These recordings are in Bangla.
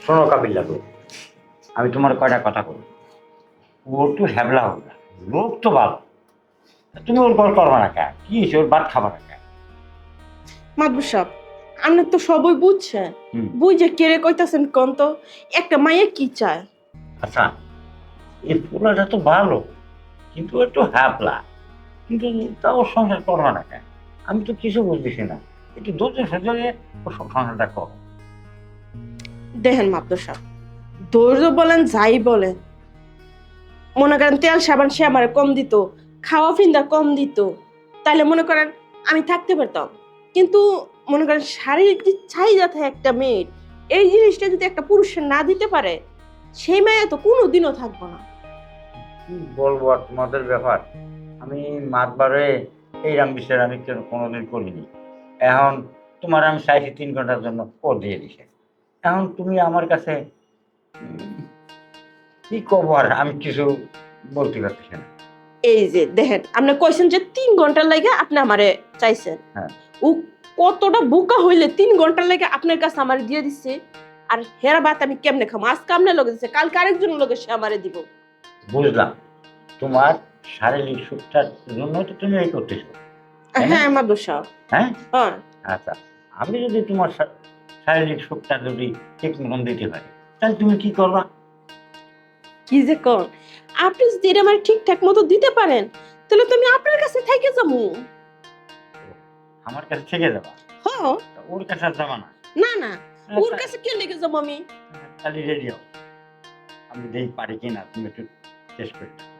শোনো কাবিল্লা গো, আমি তোমার কয়টা কথা বলি। ও তো হ্যাবলা হবলা, লোক তো ভালো। তুমি ওর ঘর করবা না কে? কি হয়েছে, ওর ভাত খাবা না কে? মাদবর সাহেব, আপনি তো সবই বুঝছেন। হুম। বুঝে কেড়ে কইতাছেন কোন তো একটা মাইয়া কি চায়? আচ্ছা, এই পোলাটা তো ভালো, কিন্তু ও একটু হ্যাবলা। কিন্তু তাও সংসার করবা না কে? আমি তো কিছু বুঝতেছি না। একটু ধৈর্য সহ্যে ওর সংসারটা করো। দেখেন মাদবর সাহেব, ধৈর্য বলেন যাই বলেন, মনে করেন তেল সাবান সে আমার কম দিত, খাওয়া ফিন্দা কম দিত, তাহলে মনে করেন আমি থাকতে পারতাম। কিন্তু মনে করেন শারীরিক যে চাহিদা থাকে একটা মেয়ের, এই জিনিসটা যদি একটা পুরুষের না দিতে পারে, সেই মেয়ে তো কোনোদিনও থাকবো না। কি বলবো আর তোমাদের ব্যাপার। আমি মাতবারে এইরাম বিষয় আমি কোনোদিন করিনি। এখন তোমার আমি চাইছি 3 ঘন্টার জন্য, ও দিয়ে দিছে। এখন তুমি আমার কাছে উম, কি কব, আর আমি কিছু বলতে পারতেছি না। এই যে দেখেন, আপনি কইছেন যে 3 ঘন্টার লাগে আপনি আমারে চাইছেন। হ্যাঁ, ও কতটা বোকা হইলে 3 ঘন্টার লাগে আপনার কাছে আমারে দিয়ে দিচ্ছে। আর হেরা বাত আমি কেমনে খাম? আজকে আপনার লগে দিচ্ছে, কালকে আরেকজনের লগে সে আমারে দিব। বুঝলাম। তোমার শারীরিক সুখটার জন্য তো তুমি এই করতেছো, তাই না? হ্যাঁ আমার দোষা। হ্যাঁ। হ্যাঁ। আচ্ছা, আমি যদি তোমার শারীরিক সুখটা যদি ঠিক মতন দিতে পারি, তাহলে তুমি কি করবা? কি যে কোন, আপনি যদি এটা আমার ঠিকঠাক মতো দিতে পারেন, তাহলে তো আমি আপনার কাছে থেকে যাবো। আমার কাছে থেকে যাবা? হ। তা ওর কাছে আর যাবা না? না না, ওর কাছে কে লেগে যাবো আমি? তাহলে রেডি হও, আমি দেখি পারি কিনা, তুমি একটু টেস্ট করে দেখো।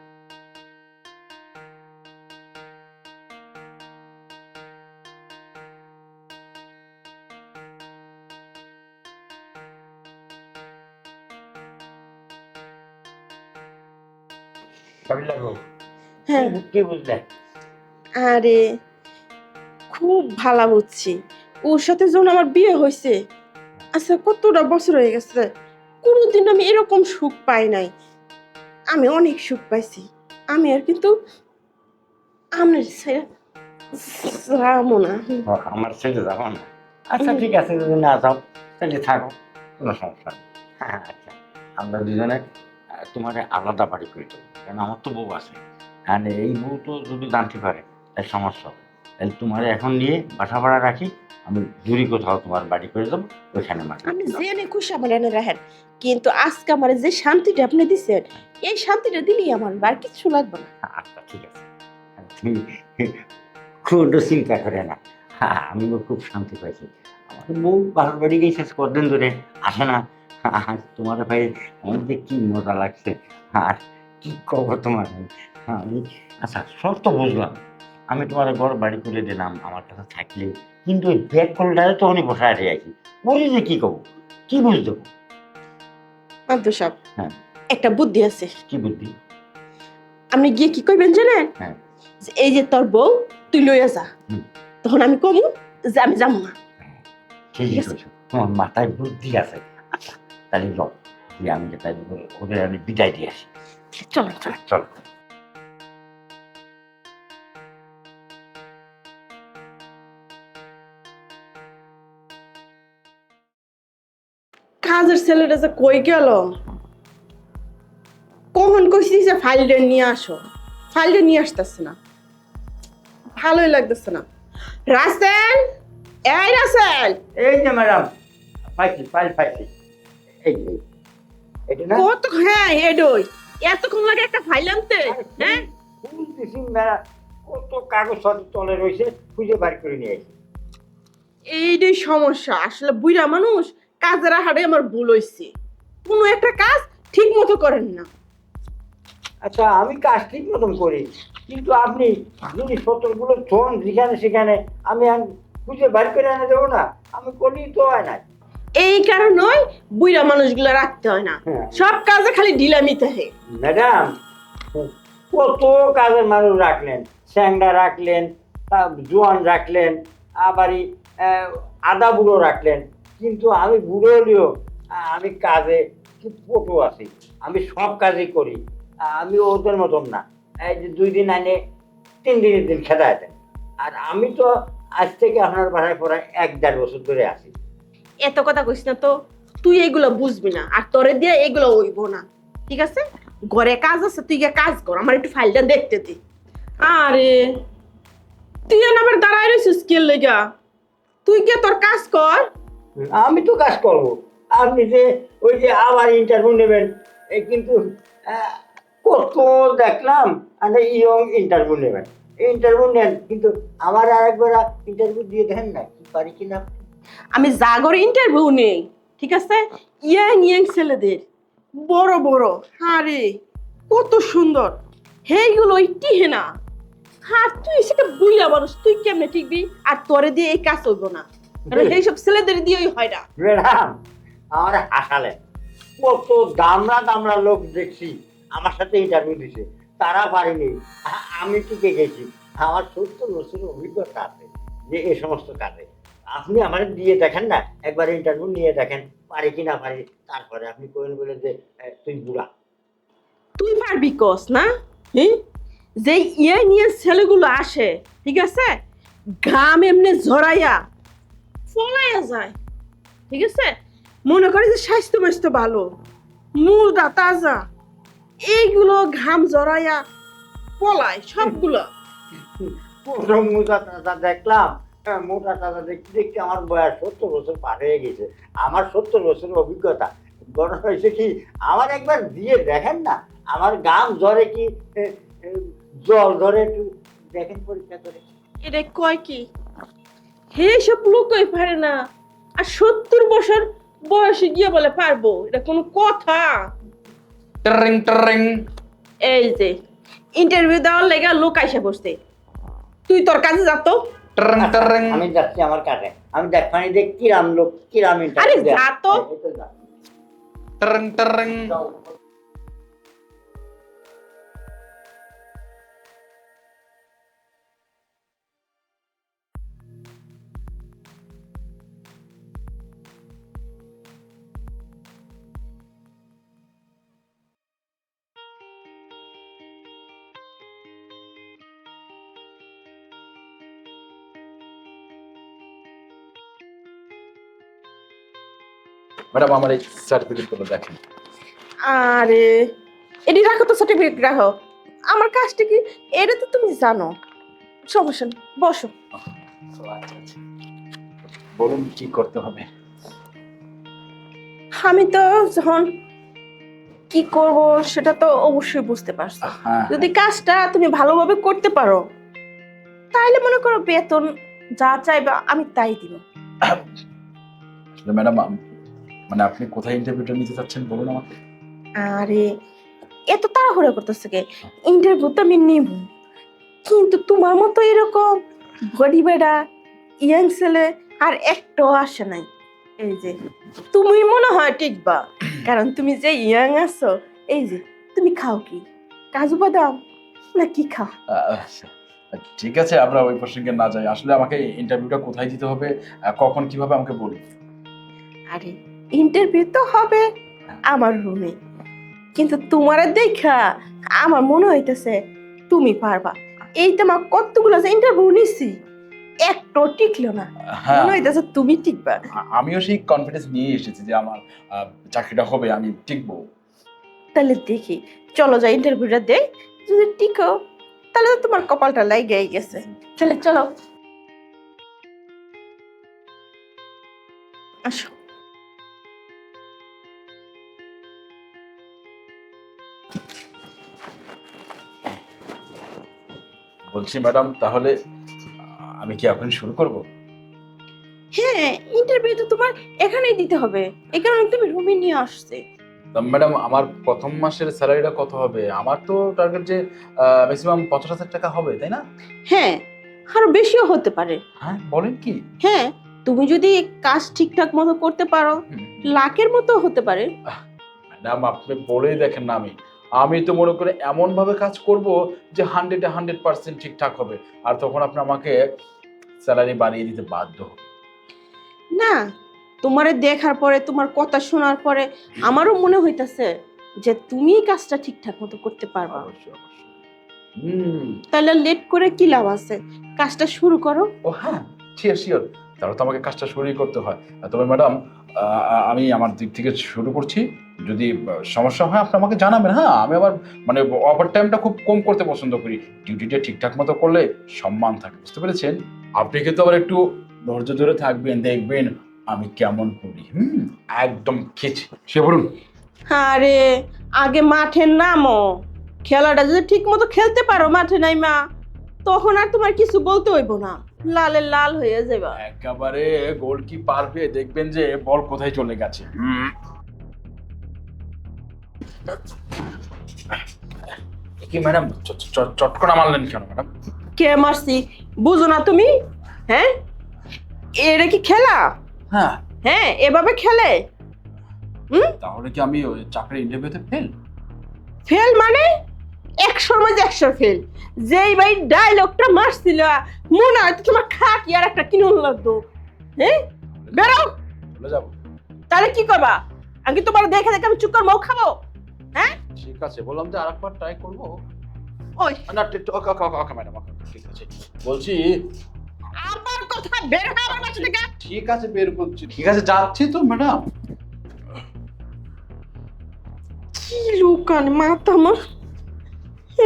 কাবিলা গো, হ্যাঁ। কি বুঝলে? আরে খুব ভালো বুঝছি, ওর সাথে যখন আমার বিয়ে হয়েছে, আচ্ছা কতটা বছর হয়ে গেছে, কোনোদিন আমি এরকম সুখ পাই নাই। আমি অনেক সুখ পাইছি। আমি আর কিন্তু আপনার ছেড়ে যাবো না। আমার ছেলে যাবো না? আচ্ছা হুম। ঠিক আছে, যদি না যাও তাহলে থাকো, কোনো সমস্যা নেই। হ্যাঁ আচ্ছা, আমরা দুজনে তোমার আলাদা বাড়ি করে দেবো, কারণ আমার তো বউ আছে। হ্যাঁ, এই বউ তো যদি জানতে পারে তাই সমস্যা হবে। তাহলে তোমার এখন নিয়ে বাসা ভাড়া রাখি, আমি দূরে কোথাও তোমার বাড়ি করে দেবো, ওইখানে মাটি। আপনি জেনে খুশি আমার এনে রাখেন, কিন্তু আজকে আমার যে শান্তিটা আপনি দিচ্ছেন, এই শান্তিটা দিলেই আমার আর কিছু লাগবে না। আচ্ছা ঠিক আছে, তুমি কোনো চিন্তা করে না। হ্যাঁ, আমিও খুব শান্তি পাইছি। আমার বউ বাবার বাড়ি গেছে কদিন ধরে, আসে না। আর তোমার ভাই আমার যে কি মজা লাগছে, আর কি কব তোমার আমি। আমি আচ্ছা সব তো বুঝলাম, আমি তোমার ঘর বাড়ি করে দিলাম আমার কাছে থাকলে, কিন্তু ওই ব্যাগ কলটারে তো অনেক বসায় রেখেছি, বলি যে কি কব, কি বুঝতে? আব্দুল সাহেব, হ্যাঁ, একটা বুদ্ধি আছে। কি বুদ্ধি? আপনি গিয়ে কি কইবেন জানেন? হ্যাঁ। যে এই যে তোর বউ, তুই লইয়া যা। হুম। তখন আমি কমু যে আমি যাবো না। হ্যাঁ, ঠিক ঠিকই আছে? কইছো, তোমার মাথায় বুদ্ধি আছে। আচ্ছা, তাহলে যাও, দিয়ে আমি তাই ওদের আমি বিদায় দিয়ে আসি। চলো চলো। চলো। কাজের ছেলেটা যে কই গেল? কখন কইছি যে ফাইলটা নিয়ে আসো, ফাইলটা নিয়ে আসতেছে না। ভালোই লাগতেছে না। রাসেল, এই রাসেল, এই যে ম্যাডাম, পাইছি, ফাইল পাইছি। এই যে, এটা না? কত, হ্যাঁ এডই, এতক্ষণ লাগে একটা ফাইল আনতে? হ্যাঁ, খুলতেছি ম্যাডাম, কত কাগজ তলে রয়েছে, খুঁজে বার করে নিয়ে আসি। এইটাই সমস্যা। আসলে বুইড়া মানুষ, কাজের হাড়ে আমার ভুল হইছে। কোনো একটা কাজ ঠিক মতো করেন না। আচ্ছা, আমি কাজ ঠিক মতন করি, কিন্তু আপনি জিনিসপত্রগুলো থন যেখানে সেখানে, আমি খুঁজে বার করে এনে দেবো না? আমি করি তো হয় না। এই কারণেই বুইড়া মানুষগুলো রাখতে হয় না। হ্যাঁ। সব কাজে খালি ঢিলামিতে হে। ম্যাডাম, কত কাজের মানুষ রাখলেন, স্যাংরা রাখলেন, জোয়ান রাখলেন, আবারই আদা বুড়ো রাখলেন, কিন্তু আমি বুড়ো হলেও আমি কাজে খুব পটু আছি, আমি সব কাজই করি। আমি ওদের মতন না, এই যে 2 দিন আনে 3 দিনের দিন খেদায় দেন। আর আমি তো আজ থেকে আপনার বাসায় পড়ায় 1-1.5 বছর ধরে আছি। এত কথা কইস না তো, তুই এগুলো বুঝবি না, আর তোরে দিয়ে এগুলো হইব না, ঠিক আছে? ঘরে কাজ আছে, তুই গিয়ে কাজ কর, আমার একটু ফাইলটা দেখতে দি। আরে তুই আবার দাঁড়ায় রইছিস কি লেগা? তুই গিয়ে তোর কাজ কর। আমি তো কাজ করব। আপনি যে ওই যে আবার ইন্টারভিউ নেবেন, কিন্তু কত দেখলাম মানে ইয়ং ইন্টারভিউ নেবেন, ইন্টারভিউ নেন, কিন্তু আমার আরেকবার ইন্টারভিউ দিয়ে দেখেন না কি পারি কিনা। আমি জাগরে ইন্টারভিউ নেই, ঠিক আছে? ইয়াং ইয়াং ছেলেদের, বড় বড়, আরে কত সুন্দর, হেইগুলো টিহে না। আর তুই সেটা বুইয়া মানুষ, তুই কেমনে টিকবি? আর তোরে দিয়ে এই কাজ হইব না, কারণ এইসব ছেলেদের দিয়েই হয় না। ম্যাডাম আমার হাসালেন, কত দামড়া দামড়া লোক দেখছি আমার সাথে ইন্টারভিউ দিছে, তারা পারেনি, আমি টিকে গেছি। আমার 70 বছর অভিজ্ঞতা আছে যে এই সমস্ত কাজে। আপনি আমার দিয়ে দেখেন না, একবার ইন্টারভিউ নিয়ে দেখেন পারি কি না পারি, তারপরে আপনি কইন বলে যে তুই বুড়া। তুই পারবি কস না? হ্যাঁ, যে ইয়াং ইয়াং ছেলেগুলো আসে, ঠিক আছে, ঘাম এমনি ঝরাইয়া ফলাইয়া যায়, ঠিক আছে? মনে করে যে স্বাস্থ্য বাস্থ্য ভালো, মুলটা তাজা, এইগুলো ঘাম জড়াইয়া পলায় সবগুলো। প্রথম মোটা তাজা দেখলাম, মোটা তাজা দেখতে দেখতে আমার বয়স 70 বছর পার হয়ে গেছে। আমার 70 বছরের অভিজ্ঞতা। ঘটনা হয়েছে কি, আমার একবার দিয়ে দেখেন না, আমার গাম জ্বরে কি জল ধরে, একটু দেখেন পরীক্ষা করে। এটা কয় কি? হে, সব লোকই পারে না, আর 70 বছর বয়সে গিয়ে বলে পারবো? এটা কোনো কথা? টরিং টরিং। এই যে ইন্টারভিউ দেওয়ার লেগে লোক আইসা বসছে, তুই তোর কাজে যা তো। টরিং টরিং। আমি যাচ্ছি আমার কাজে, আমি দেখ পানি দেখ কিরাম লোক কিরাম আরে ইন্টারভিউ দেয়। যা তো। টরিং টরিং। ম্যাডাম আমার এই সার্টিফিকেটগুলো দেখেন। আরে এটি রাখো তো, সার্টিফিকেট রাখো। আমার কাজটা কি এটা তো তুমি জানো, সমস্যা নেই, বসো। আচ্ছা আচ্ছা, বলুন কি করতে হবে? আমি তো যখন কি করব সেটা তো অবশ্যই বুঝতে পারছো। হ্যাঁ, যদি কাজটা তুমি ভালোভাবে করতে পারো, তাইলে মনে করো বেতন যা চাইবা আমি তাই দিব। আসলে ম্যাডাম মানে আপনি কোথায় ইন্টারভিউটা নিতে চাচ্ছেন বলুন আমাকে। আরে এত তাড়াহুড়া করতেছে কে? ইন্টারভিউ তো আমি নিব, কিন্তু তোমার মতো এরকম বডি বেড়া ইয়াং ছেলে আর একটাও আসে নাই। এই যে তুমি মনে হয় টিকবা, কারণ তুমি যে ইয়াং আছো। এই যে তুমি খাও কি, কাজু বাদাম না কি খাও? আচ্ছা, ঠিক আছে, আমরা ওই প্রসঙ্গে না যাই। আসলে আমাকে ইন্টারভিউটা কোথায় দিতে হবে, কখন কিভাবে আমাকে বলুন। আরে ইন্টারভিউ তো হবে আমার রুমে, কিন্তু তোমার দেখা আমার মনে হইতেছে তুমি পারবা। এই তো আমার কতগুলো যে ইন্টারভিউ নিছি, একটাও টিকলো না, হ্যাঁ, মনে হইতেছে তুমি টিকবা। আমিও সেই কনফিডেন্স নিয়ে এসেছি যে আমার চাকরিটা হবে, আমি টিকবো। তাহলে দেখি, চলো যাই ইন্টারভিউটা দেই, যদি টিকো তাহলে তো তোমার কপালটা লাইগাই গেছে। তাহলে চলো আসো। বলছি ম্যাডাম, তাহলে আমি কি এখন শুরু করব? হ্যাঁ, ইন্টারভিউ তো তোমার এখানেই দিতে হবে, এই কারণে তুমি রুমে নিয়ে আসছে। ম্যাডাম আমার প্রথম মাসের স্যালারিটা কত হবে? আমার তো টার্গেট যে ম্যাক্সিমাম 50,000 টাকা হবে, তাই না? হ্যাঁ, আরো বেশিও হতে পারে। হ্যাঁ, বলেন কি? হ্যাঁ, তুমি যদি কাজ ঠিকঠাক মতো করতে পারো, লাখের মতো হতে পারে। ম্যাডাম আপনি বলেই দেখেন না, আমি তো মনে করে এমন ভাবে কাজ করব যে 100% ঠিকঠাক হবে, আর তখন আপনি আমাকে স্যালারি বাড়িয়ে দিতে বাধ্য হবেন। না, তোমারে দেখার পরে, তোমার কথা শোনার পরে আমারও মনে হইতাছে যে তুমি কাজটা ঠিকঠাক মতো করতে পারবা। অবশ্যই অবশ্যই। তাহলে লেট করে কি লাভ আছে, কাজটা শুরু করো। ও হ্যাঁ, শিওর শিওর, তাহলে তো আমাকে কাজটা শুরুই করতে হয়। তবে ম্যাডাম আমি আমার দিক থেকে শুরু করছি। যদি সমস্যা হয় আপনি আমাকে জানাবেন। হ্যাঁ, আমি আবার মানে ওভার টাইমটা খুব কম করতে পছন্দ করি। ডিউটিটা ঠিকঠাক মতো করলে সম্মান থাকে, বুঝতে পেরেছেন? আপনি কিন্তু আবার একটু ধৈর্য ধরে থাকবেন, দেখবেন আমি কেমন করি। একদম খিচ সে বলুন। আরে আগে মাঠে নামো, খেলাটা যদি ঠিক মতো খেলতে পারো মাঠে নাইমা, তখন আর তোমার কিছু বলতে হইব না, লালে লাল হয়ে যাবা। একেবারে গোলকিপার হয়ে দেখবেন যে বল কোথায় চলে গেছে। কি ম্যাডাম, চট করে মারলেন কেন ম্যাডাম? কে মারছি বুঝো না তুমি? হ্যাঁ, এটা কি খেলা? হ্যাঁ, হ্যাঁ, এভাবে খেলে? তাহলে কি আমি ওই চাকরির ইন্টারভিউতে ফেল? ফেল মানে 100-র মধ্যে 100 ফেল। যেই ভাই ডায়লগটা মারছিল, মনে হয় তো তোমার খাটি আর একটা কিনুন লাগতো। হ্যাঁ, বেরো। চলে যাবো? তাহলে কি করবা? আমি তোমার দেখে দেখে আমি চুপ করে মৌ খাবো? হ্যাঁ, ঠিক আছে, বললাম যে আরেকবার ট্রাই করবো। ওই না, ওকে ওকে ওকে ম্যাডাম, ওকে, ঠিক আছে। বলছি আমার কথা বের হয় আমার বাসা থেকে। ঠিক আছে, বের করছি। ঠিক আছে, যাচ্ছি তো ম্যাডাম। কি লোকান মাথা আমার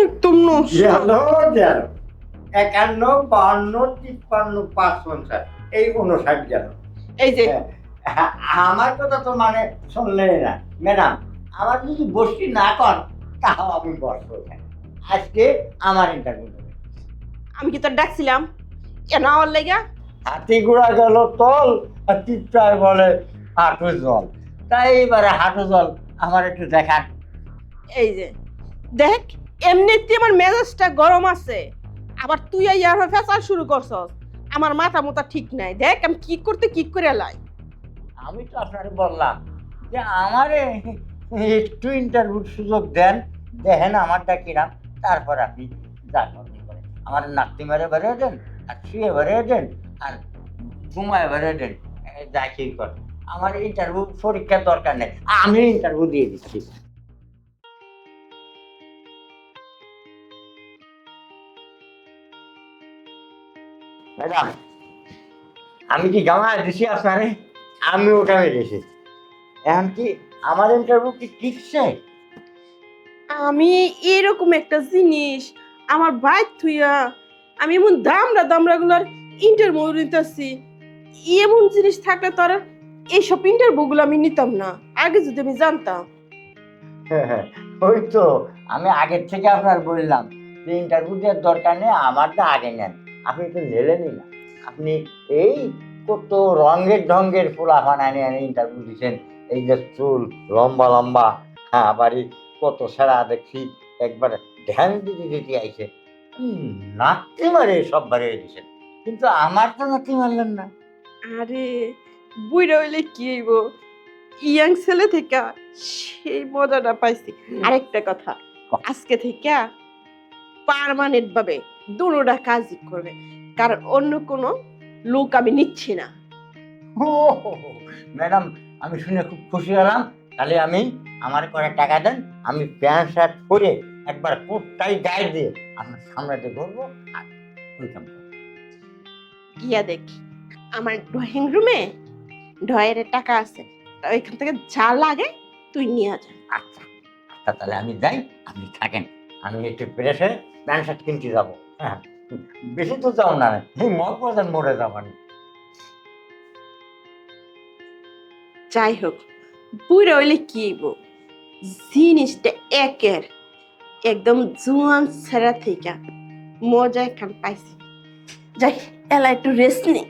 একদম নষ্ট। গেল গেল 51, 52, 53, 550 এই 59 গেল। এই যে আমার কথা তো মানে শুনলেন না ম্যাডাম। আমার যদি বসি না কর তাও আমি বসবো এখানে। আজকে আমার ইন্টারভিউ দেবে। আমি কি তোর ডাকছিলাম কেন আমার লেগা? হাতি ঘোড়া গেল তল, আর চিৎকার বলে হাঁটু জল। তাই এবারে হাঁটু জল আমার একটু দেখান। এই যে দেখ, এমনিতে আমার মেজাজটা গরম আছে, আবার তুই ইয়ার ফেসাল শুরু করছস। আমার মাথা মোতা ঠিক নাই, দেখ আমি কি করতে কি করে লাই। আমি তো আপনাকে বললাম যে আমারে একটু ইন্টারভিউর সুযোগ দেন, দেখেন আমারটা কিরাম, তারপর আপনি যা করতে করেন। আমার নাতি মেরে বেরিয়ে দেন, আর শুয়ে বেরিয়ে দেন, আর ঘুমায় বেরিয়ে দেন, যা কি করেন। আমার ইন্টারভিউ পরীক্ষার দরকার নেই, আমি ইন্টারভিউ দিয়ে দিচ্ছি। ম্যাডাম, আমি কি গামায় দিছি আপনারে? আমি ওটা দিছি। এখন কি আমার ইন্টারভিউ কি ঠিকছে? আমি এরকম একটা জিনিস আমার বাইক থুইয়া আমি এমন দামড়া দামড়া গুলার ইন্টারভিউ নিতেছি, এমন জিনিস থাকলে তো আর এইসব ইন্টারভিউ গুলো আমি নিতাম না আগে যদি আমি জানতাম। ওই তো আমি আগের থেকে আপনার বললাম যে ইন্টারভিউ দেওয়ার দরকার নেই, আমারটা আগে নেন। আপনি তো নিলেনই না। আপনি এই কত রঙের ঢঙ্গের ফুলাফান আনে আনে ইন্টারভিউ দিচ্ছেন। এই যে চুল লম্বা লম্বা, হ্যাঁ বাড়ি কত সেরা দেখছি, একবার ধ্যান দিতে দিতে আইছে। নাতি মারে সব বাড়িয়ে দিচ্ছেন, কিন্তু আমার তো নাতি মারলেন না। আরে বুইড়া হইলে কি হইব, ইয়াং ছেলে থেকে সেই মজাটা পাইছি। আরেকটা কথা, আজকে থেকে পার্মানেন্ট ভাবে দুটোটা কাজই করবে, কারণ অন্য কোনো লোক আমি নিচ্ছি না। ম্যাডাম, আমি শুনে খুব খুশি হলাম। তাহলে আমি আমার করে টাকা দেন, আমি প্যান্ট শার্ট পরে একবার কোটটাই গায়ে দিয়ে আপনার সামনেতে ঘুরবো আর ওই কাম করবো। গিয়া দেখি আমার ড্রয়িং রুমে ড্রয়ারে টাকা আছে, তা ওইখান থেকে যা লাগে তুই নিয়ে যা। আচ্ছা আচ্ছা, তাহলে আমি যাই, আপনি থাকেন। আমি একটু প্রেস হয়ে প্যান্ট শার্ট কিনতে যাবো। হ্যাঁ, বেশি তো যাও না, এই মগবাজার মোড়ে যাবানি। যাই হোক, বুড়া হইলে কি হইব, জিনিসটা একের একদম জোয়ান ছেড়া থেকে মজা এখান পাইছি। যাই এলা একটু রেস্ট নেই।